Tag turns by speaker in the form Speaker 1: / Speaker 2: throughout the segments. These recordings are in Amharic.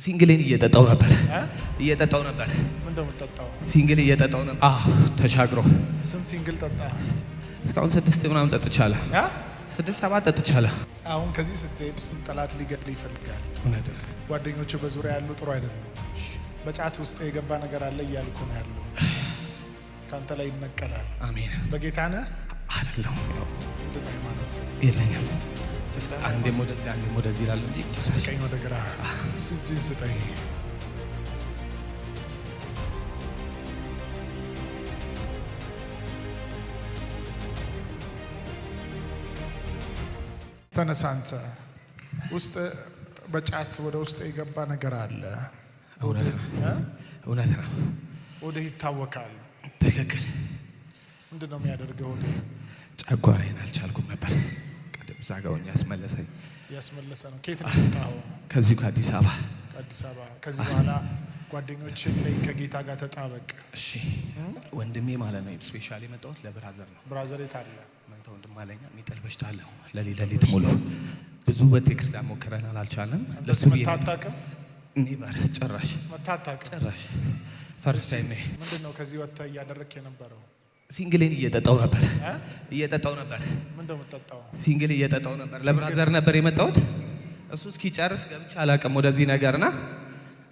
Speaker 1: ሲንግልን እየጠጣው ነበር እየጠጣው ነበር።
Speaker 2: ምን እንደምትጠጣው?
Speaker 1: ሲንግል እየጠጣው ነበር። ተሻግሮ
Speaker 2: ስንት ሲንግል ጠጣ?
Speaker 1: እስካሁን 6 ምናምን ጠጥቻለሁ። 6-7 ጠጥቻለሁ።
Speaker 2: አሁን ከዚህ ስትሄድ ጠላት ሊገድል ይፈልጋል።
Speaker 1: እውነት ነው።
Speaker 2: ጓደኞቹ በዙሪያ ያሉ ጥሩ አይደለም። በጫት ውስጥ የገባ ነገር አለ እያልኩ ነው ያለው። ካንተ ላይ ይነቀላል።
Speaker 1: አሜን።
Speaker 2: በጌታ ነህ
Speaker 1: አይደለም?
Speaker 2: ምንድን ነው ሃይማኖት?
Speaker 1: የለኝም። አንዴም ወደዚህ አንዴም ወደዚህ እላለሁ እንጂ
Speaker 2: ቀኝ ወደ ግራ እጅን ስጠኝ። ተነሳ። አንተ ውስጥ በጫት ወደ ውስጥ የገባ ነገር አለ።
Speaker 1: እውነት ነው።
Speaker 2: ወደ ይታወቃል።
Speaker 1: ትክክል።
Speaker 2: ምንድን ነው የሚያደርገው? ወደ
Speaker 1: ጨጓራዬን አልቻልኩም ነበር። ቀደም ዛጋውን
Speaker 2: ያስመለሰ ነው። ከየት ነው የመጣው?
Speaker 1: ከዚሁ ከአዲስ አበባ።
Speaker 2: ከአዲስ አበባ። ከዚህ በኋላ ጓደኞችን ላይ ከጌታ ጋር ተጣበቅ።
Speaker 1: እሺ ወንድሜ ማለት ነው። ስፔሻሊ የመጣሁት ለብራዘር ነው።
Speaker 2: ብራዘር የት አለ?
Speaker 1: መንታ ወንድም አለኝ። የሚጥል በሽታ አለው። ለሊት ሙሉ ብዙ በቴክስታን ሞክረናል፣ አልቻለም። ለሱ
Speaker 2: መታጣቀም
Speaker 1: ኔቨር ጭራሽ ፈርስት ታይም።
Speaker 2: ምንድን ነው ከዚህ ወጥተህ እያደረክ የነበረው?
Speaker 1: ሲንግልን እየጠጣው ነበር።
Speaker 2: ምን እንደምትጠጣው?
Speaker 1: ሲንግል እየጠጣው ነበር። ለብራዘር ነበር የመጣሁት። እሱ እስኪጨርስ ገብቼ አላውቅም ወደዚህ ነገርና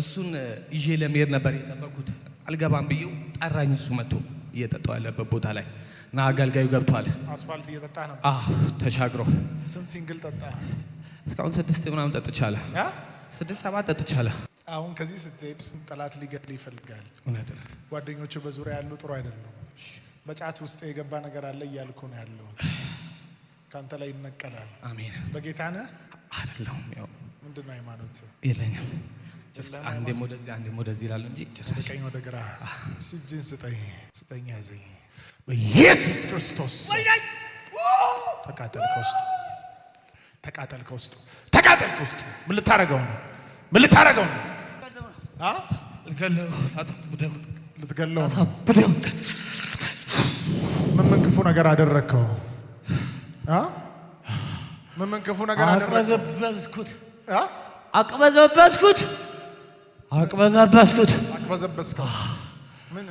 Speaker 1: እሱን ይዤ ለመሄድ ነበር የጠበኩት። አልገባም ብዬው ጠራኝ። እሱ መጥቶ እየጠጣው ያለበት ቦታ ላይ እና አገልጋዩ ገብቷል።
Speaker 2: አስፋልት እየጠጣ ነበር።
Speaker 1: ተሻግሮ።
Speaker 2: ስንት ሲንግል ጠጣ?
Speaker 1: እስካሁን 6 ምናምን ጠጥቻለሁ። 6-7 ጠጥቻለሁ።
Speaker 2: አሁን ከዚህ ስትሄድ ጠላት ሊገድል ይፈልጋል።
Speaker 1: እውነት ነው።
Speaker 2: ጓደኞቹ በዙሪያ ያሉ ጥሩ አይደለም። በጫት ውስጥ የገባ ነገር አለ እያልኩ ነው ያለው። ካንተ ላይ ይነቀላል።
Speaker 1: አሜን።
Speaker 2: በጌታ ነህ
Speaker 1: አይደለም? ያው
Speaker 2: ምንድን ነው ሃይማኖት?
Speaker 1: የለኝም። አንዴም ወደዚህ አንዴም ወደዚህ እላለሁ እንጂ
Speaker 2: ቀኝ ወደ ግራ እጅን ስጠኝ ያዘኝ በኢየሱስ ክርስቶስ። ተቃጠል ከውስጡ። ምን ልታረገው ነው? ልትገለው ነው? ምን ክፉ ነገር አደረግከው? ምን ክፉ ነገር አደረግከው? አቅበዘበዝከው።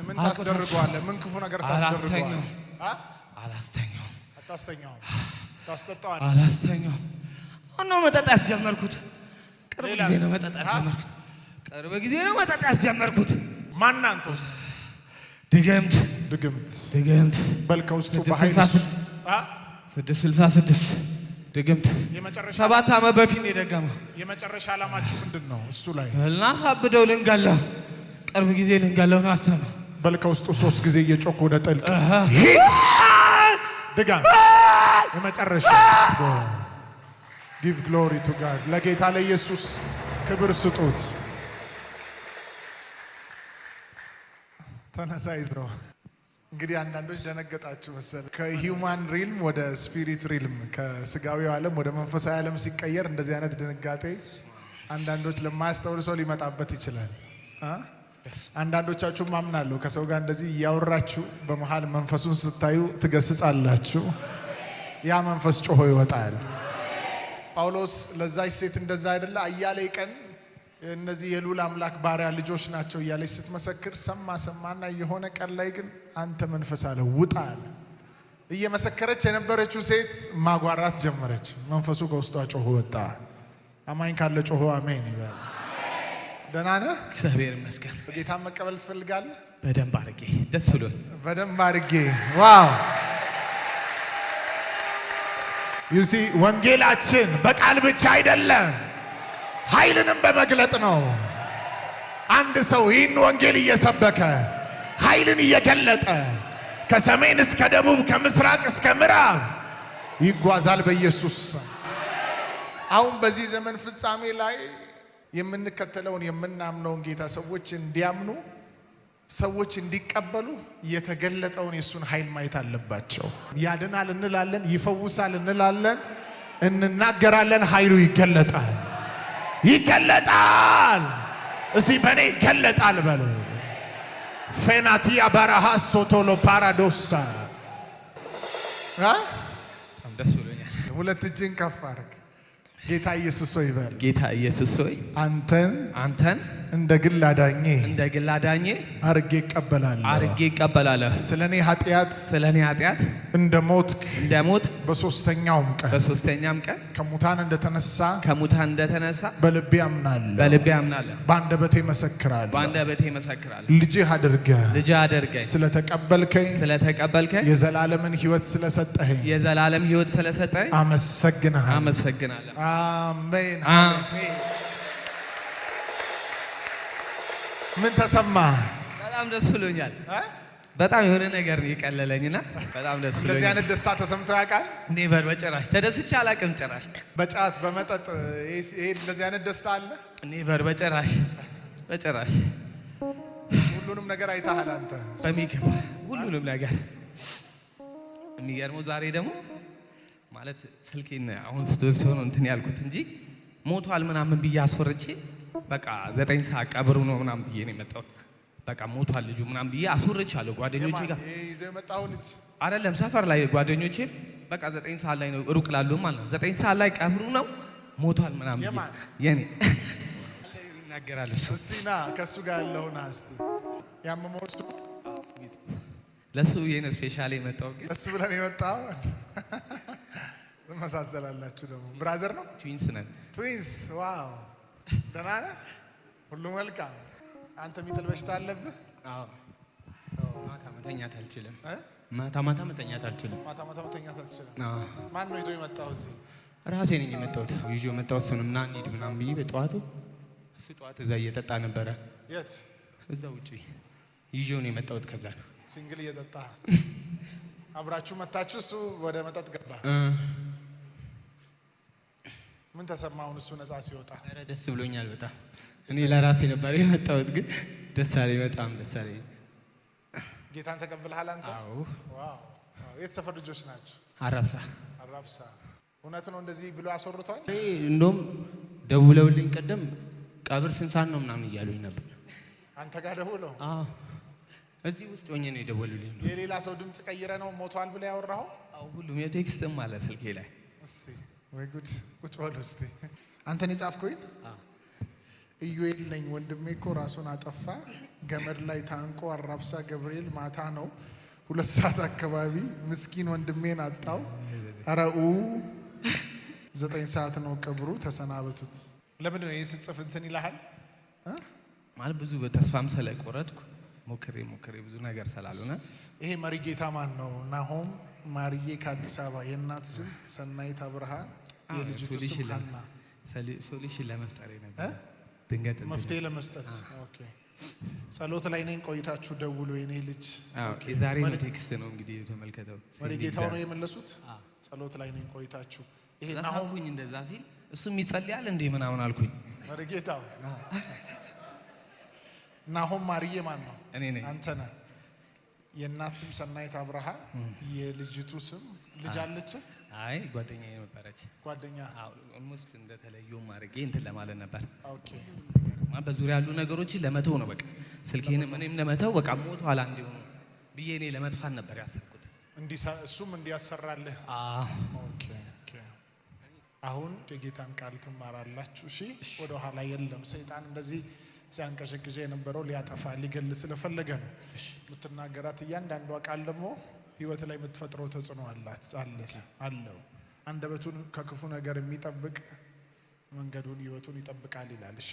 Speaker 2: ምን ታስደርገዋለህ? ምን ክፉ ነገር ታስደርገዋለህ?
Speaker 1: አላስተኛውም።
Speaker 2: አታስተኛውም? ታስጠጣዋለህ?
Speaker 1: አላስተኛውም። ነው መጠጥ ያስጀመርኩት። ቅርብ ጊዜ ነው መጠጥ ያስጀመርኩት።
Speaker 2: ማን አንተ ውስጥ?
Speaker 1: ድግምት
Speaker 2: በል ከውስጡ በኃይል
Speaker 1: 666 ድግምት 7 ዓመት በፊት ነው የደገመው።
Speaker 2: የመጨረሻ ዓላማችሁ ምንድን ነው? እሱ ላይ
Speaker 1: ልናሳብደው ልንገለው፣ ቅርብ ጊዜ ልንገለው ነው አሰበው።
Speaker 2: በል ከውስጡ 3 ጊዜ እየጮክ ወደ ጥልቅ ድጋም የመጨረሻ ጊቭ ግሎሪ ቱ ጋድ። ለጌታ ለኢየሱስ ክብር ስጡት። ተነሳ ይዘው። እንግዲህ አንዳንዶች ደነገጣችሁ መሰለኝ። ከሂውማን ሪልም ወደ ስፒሪት ሪልም፣ ከስጋዊው ዓለም ወደ መንፈሳዊ ዓለም ሲቀየር እንደዚህ አይነት ድንጋጤ አንዳንዶች ለማያስተውል ሰው ሊመጣበት ይችላል። አንዳንዶቻችሁም አምናለሁ ከሰው ጋር እንደዚህ እያወራችሁ በመሃል መንፈሱን ስታዩ ትገስጻላችሁ። ያ መንፈስ ጮሆ ይወጣል። ጳውሎስ ለዛች ሴት እንደዛ አይደለ? አያሌ ቀን እነዚህ የልዑል አምላክ ባሪያ ልጆች ናቸው እያለች ስትመሰክር ሰማና የሆነ ቀን ላይ ግን አንተ መንፈስ አለ ውጣ አለ። እየመሰከረች የነበረችው ሴት ማጓራት ጀመረች። መንፈሱ ከውስጧ ጮሆ ወጣ። አማኝ ካለ ጮሆ አሜን ይበል። ደህና ነህ?
Speaker 1: እግዚአብሔር ይመስገን።
Speaker 2: ጌታን መቀበል ትፈልጋለህ?
Speaker 1: በደንብ አድርጌ ደስ ብሎኝ።
Speaker 2: በደንብ አድርጌ ዋው። ዩሲ ወንጌላችን በቃል ብቻ አይደለም፣ ኃይልንም በመግለጥ ነው። አንድ ሰው ይህን ወንጌል እየሰበከ ኃይልን እየገለጠ ከሰሜን እስከ ደቡብ ከምስራቅ እስከ ምዕራብ ይጓዛል በኢየሱስ። አሁን በዚህ ዘመን ፍጻሜ ላይ የምንከተለውን የምናምነውን ጌታ ሰዎች እንዲያምኑ፣ ሰዎች እንዲቀበሉ የተገለጠውን የሱን ኃይል ማየት አለባቸው። ያድናል እንላለን፣ ይፈውሳል እንላለን፣ እንናገራለን። ኃይሉ ይገለጣል። እስቲ በኔ ይገለጣል በሉ። ፌናቲያ ባራሃ ሶቶሎ ፓራዶሳ
Speaker 1: ደስ ብሎኛል።
Speaker 2: ሁለት እጅን ከፍ አድርግ። ጌታ ኢየሱስ ሆይ በል።
Speaker 1: ጌታ ኢየሱስ ሆይ አንተን
Speaker 2: እንደ ግል አዳኜ
Speaker 1: አርጌ እቀበላለሁ። ስለኔ ኃጢአት እንደ ሞት በሶስተኛውም ቀን ከሙታን እንደተነሳ በልቤ አምናለሁ። በአንደበቴ መሰክራለሁ። ልጅህ አድርገህ ስለተቀበልከኝ የዘላለምን ሕይወት ስለሰጠኸኝ አመሰግናለሁ። አሜን። ምን ተሰማ? በጣም ደስ ብሎኛል። በጣም የሆነ ነገር ነው የቀለለኝና በጣም ደስ ብሎኛል። እንደዚህ አይነት ደስታ ተሰምቶ ያውቃል? ኔቨር፣ በጭራሽ ተደስቼ አላውቅም። ጭራሽ በጫት በመጠጥ ይሄ እንደዚህ አይነት ደስታ አለ? ኔቨር፣ በጭራሽ። ሁሉንም ነገር አይተሃል አንተ በሚገባ ሁሉንም ነገር። የሚገርመው ዛሬ ደግሞ ማለት ስልኬን አሁን ስትወስኖ እንትን ያልኩት እንጂ ሞቷል ምናምን ብዬ አስወርቼ በቃ 9 ሰዓት ቀብሩ ነው ምናምን ብዬ ነው የመጣሁት። በቃ ሞቷል ልጁ ምናምን ብዬ አስወርቻለሁ ጓደኞቼ ጋር። ይዘው የመጣው ልጅ አይደለም ሰፈር ላይ ጓደኞቼ በቃ 9 ሰዓት ላይ ነው ሩቅ ላሉ ማለት ነው 9 ሰዓት ላይ ቀብሩ ነው ሞቷል ምናምን ብዬ የኔ ይናገራል። እስቲ ና ከሱ ጋር ያለውና እስቲ ያመመው እሱ ለሱ የኔ ስፔሻሊ የመጣው ግን ለሱ ብለን የመጣው መሳሰላላችሁ። ደግሞ ብራዘር ነው ትዊንስ ነን። ትዊንስ ዋው። ደህና ነህ? ሁሉ መልካም። አንተ የሚጥል በሽታ አለብህ? አዎ። ማታ መተኛት አልችልም። ማታ መተኛት አልችልም። አዎ። ማን ነው ይዞ የመጣው እዚህ? ራሴ ነኝ የመጣሁት። ይዤ የመጣሁት እሱን እና እንሂድ ምናምን ብዬ በጠዋቱ እሱ ጠዋት እዛ እየጠጣ ነበረ። የት? እዛ ውጪ ይዤው ነው የመጣሁት። ከዛ ነው ሲንግል እየጠጣ አብራችሁ መታችሁ። እሱ ወደ መጠጥ ገባ። ምን ተሰማውን? እሱ ነፃ ሲወጣ? ኧረ ደስ ብሎኛል በጣም። እኔ ለራሴ ነበር የመጣሁት ግን ደስ አለኝ፣ በጣም ደስ አለኝ። ጌታን ተቀብለሃል አንተ? አዎ። ዋው። የት ሰፈር ልጆች ናቸው? አራብሳ። እውነት ነው እንደዚህ ብሎ አስወርቷል? እንደውም ደውለውልኝ ቀደም ቀብር ስንት ሰዓት ነው ምናምን እያሉኝ ነበር። አንተ ጋር ደውለው? አዎ። እዚህ ውስጥ ሆኜ ነው የደወሉልኝ። የሌላ ሰው ድምጽ ቀይረ ነው ሞቷል ብለ ያወራው? አዎ። ሁሉም የቴክስትም አለ ስልኬ ላይ። እስቲ ወይ ጉድ! ቁጭ በል እስቲ። አንተን የጻፍኩኝ? አዎ። ኢዩኤል ነኝ። ወንድሜ እኮ ራሱን አጠፋ ገመድ ላይ ታንቆ አራብሳ ገብርኤል ማታ ነው 2 ሰዓት አካባቢ ምስኪን ወንድሜን አጣው። አራኡ 9 ሰዓት ነው ቀብሩ፣ ተሰናበቱት። ለምንድን ነው ይሄን ስጽፍ እንትን ይልሃል? ማለት ብዙ በተስፋም ስለቆረጥኩ ሞክሬ ብዙ ነገር ስላልሆነ። ይሄ መሪ ጌታ ማን ነው? ናሆም ማርዬ ከአዲስ አበባ። የእናት ስም ሰናይት አብርሃ፣ የልጅቱ ስም ሀና። ሶሉሽን ለመፍጠር ነበር ድንገት መፍትሄ ለመስጠት። ኦኬ። ጸሎት ላይ ነኝ ቆይታችሁ ደውሎ የኔ ልጅ። ኦኬ። ዛሬ ነው ቴክስት ነው እንግዲህ ተመልከተው። መሪ ጌታው ነው የመለሱት። ጸሎት ላይ ነኝ ቆይታችሁ። ይሄ ናሆም እንደዛ ሲል እሱም ይጸልያል እንዴ ምናምን አልኩኝ። መሪ ጌታው ናሆም ማርዬ ማን ነው? እኔ ነኝ። አንተ ነህ። የእናት ስም ሰናይት አብርሃ፣ የልጅቱ ስም ልጅ አለች? አይ ጓደኛዬ ነበረች። ጓደኛ? አዎ። ኦልሞስት እንደተለየው ማርጌ እንትን ለማለት ነበር። ኦኬ። በዙሪያ ያሉ ነገሮችን ለመተው ነው በቃ። ስልኬንም እኔም ለመተው በቃ ሞቷል አንዴ ሆኖ ብዬ እኔ ለመጥፋት ነበር ያሰብኩት። እሱም እንዲያሰራልህ። ኦኬ። አሁን የጌታን ቃል ትማራላችሁ። እሺ። ወደ ኋላ የለም። ሰይጣን እንደዚህ ሲያንቀሸቅሽ የነበረው ሊያጠፋ ሊገል ስለፈለገ ነው። የምትናገራት እያንዳንዷ ቃል ደግሞ ህይወት ላይ የምትፈጥረው ተጽዕኖ አለው። አንደበቱን ከክፉ ነገር የሚጠብቅ መንገዱን ህይወቱን ይጠብቃል ይላል። እሺ።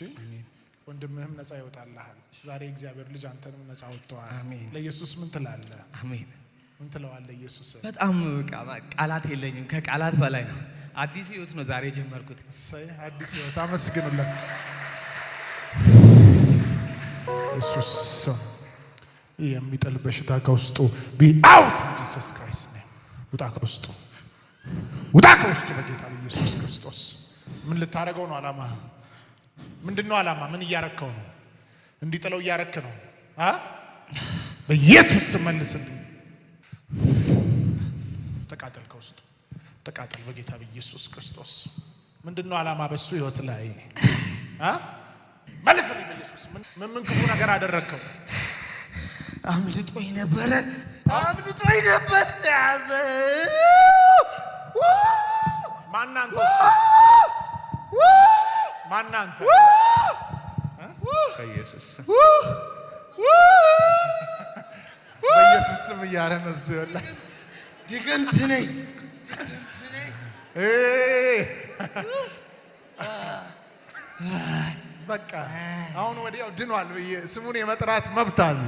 Speaker 1: ወንድምህም ነፃ ይወጣልሃል። ዛሬ እግዚአብሔር ልጅ አንተንም ነፃ ወጥተዋል። ለኢየሱስ ምን ትላለህ? አሜን። ምን ትለዋለህ ኢየሱስ? በጣም ቃላት የለኝም፣ ከቃላት በላይ ነው። አዲስ ህይወት ነው ዛሬ የጀመርኩት። አዲስ ህይወት። አመስግኑለት ኢየሱስ። የሚጥል በሽታ ከውስጡ ቢ አውት ጂሰስ ክራይስት ኔም። ውጣ ከውስጡ በጌታ በኢየሱስ ክርስቶስ። ምን ልታረገው ነው? አላማ ምንድነው? አላማ ምን እያረከው ነው? እንዲጥለው እያረክ ነው? በኢየሱስ መልስልኝ። ተቃጠል፣ ከውስጡ ተቃጠል በጌታ በኢየሱስ ክርስቶስ። ምንድነው አላማ በሱ ህይወት ላይ? መልስልኝ በኢየሱስ። ምን ክፉ ነገር አደረከው? አምልጦኝ ነበር። ተያዘ። ማን አንተ? ውስጥ
Speaker 2: ማናንተ
Speaker 1: በኢየሱስ
Speaker 2: ስም እያለ ነው ሲወላች
Speaker 3: ድግምት ነኝ
Speaker 2: በቃ አሁን ወዲያው ድኗል ብዬ ስሙን የመጥራት መብት አለ።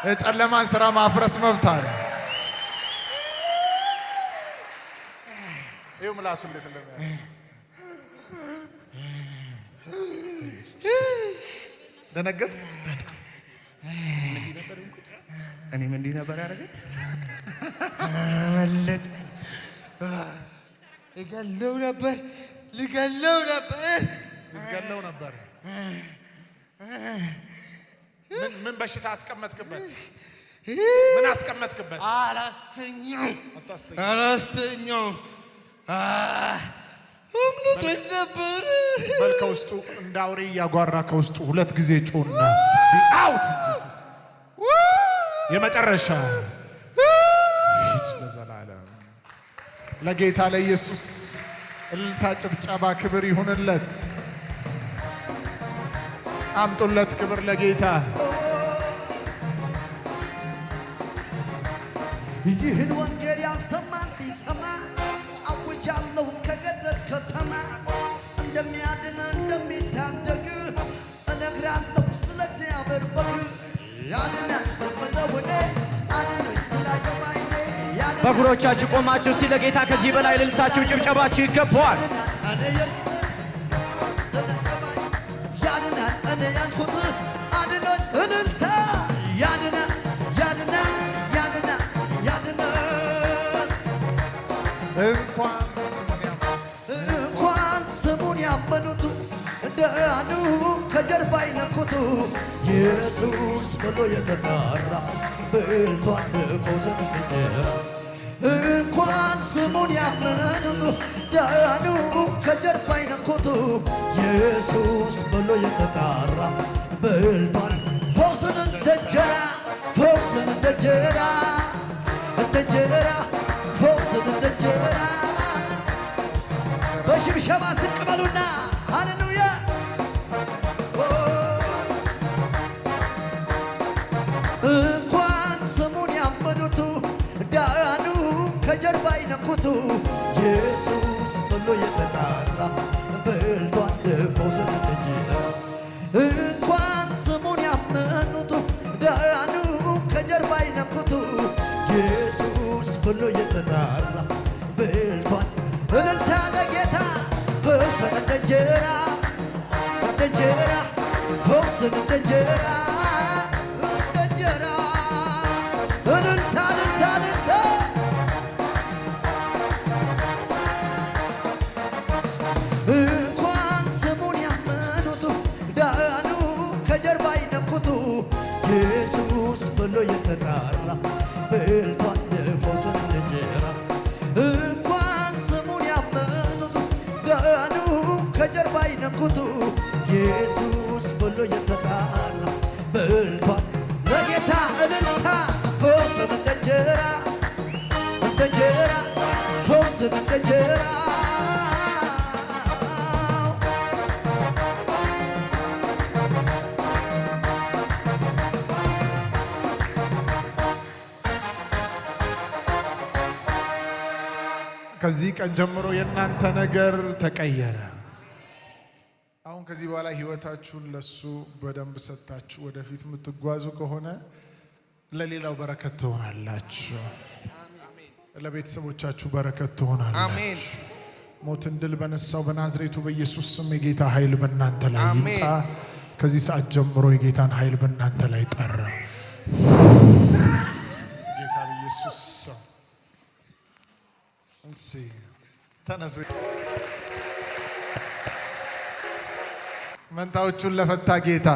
Speaker 2: የጨለማን ስራ ማፍረስ መብት አለ። ይኸው ምላሱ እንዴት እንደሚያ ደነገጥ
Speaker 1: እኔም እንዲህ ነበር ያደረገኝ።
Speaker 3: መለጠ ልገለው ነበር
Speaker 2: ልገለው ነበር። ምን በሽታ አስቀመጥክበት? ምን አስቀመጥክበት?
Speaker 3: አላስተኛው እምነቶች ነበር።
Speaker 2: በል ከውስጡ እንደ አውሬ እያጓራ ከውስጡ 2 ጊዜ ጮና አውት የመጨረሻ ለዘላለም ለጌታ ለኢየሱስ እልልታ፣ ጭብጨባ፣ ክብር ይሁንለት። አምጡለት ክብር ለጌታ።
Speaker 3: ይህን ወንጌል ያልሰማ እንዲሰማ አውጃለሁ ከገጠር ከተማ እንደሚያድን እንደሚታደግ እነግራለሁ ስለ እግዚአብሔር በግ ያድናል በለወኔ አድነኝ ስላየማይ
Speaker 4: በእግሮቻችሁ ቆማችሁ እስቲ ለጌታ ከዚህ በላይ እልልታችሁ ጭብጨባችሁ ይገባዋል።
Speaker 3: ያድናል እኔ ያልኩት አድኖኝ እልልታ ያድናል እንኳን ስሙን ያመኑት ዳኑ ከጀርባ ይነኩት ኢየሱስ ብሎ የተጠራ በልቷል ፈውስን እንጀራ እንኳን ስሙን ያመኑት ዳኑ ከጀርባ ይነኩት ኢየሱስ ብሎ የተጠራ በልቷል ፈውስን እንጀራ ፈውስን እንጀራ ፈውስን እንጀራ በሽብሸባ ዝቅ በሉና ሃሌሉያ እንኳን ስሙን ያመኑት ዳኑ ከጀርባ ይነኩት ኢየሱስ ብሎ የተጣራ በልቷል ፈውስን እንጀራ እንኳን ስሙን ያመኑት ዳኑ ከጀርባ ይነኩት ኢየሱስ ብሎ የተጣራ በልቷል እልልታ ለጌታ ፈውስን እንጀራ ፈውስን እንጀራ እልልታ እንኳን ስሙን ያመኑት ዳኑ ከጀርባ ይነኩት ኢየሱስ ብሎ የተጣራ በልቷል ፈውስን እንጀራ እንኳን ስሙን ያመኑት ዳኑ ከጀርባ ይነኩት ኢየሱስ ብሎ የተጣራ በልቷል ለጌታ እልልታ ፈውስን እንጀራ ፈውስን እንጀራ
Speaker 2: ከዚህ ቀን ጀምሮ የእናንተ ነገር ተቀየረ። አሁን ከዚህ በኋላ ህይወታችሁን ለሱ በደንብ ሰጥታችሁ ወደፊት የምትጓዙ ከሆነ ለሌላው በረከት ትሆናላችሁ። ለቤተሰቦቻችሁ በረከት ትሆናላችሁ። ሞትን ድል በነሳው በናዝሬቱ በኢየሱስ ስም የጌታ ኃይል በእናንተ ላይ ይምጣ። ከዚህ ሰዓት ጀምሮ የጌታን ኃይል በእናንተ ላይ ጠራ። ጌታ በኢየሱስ ስም ተነሱ። መንታዎቹን ለፈታ ጌታ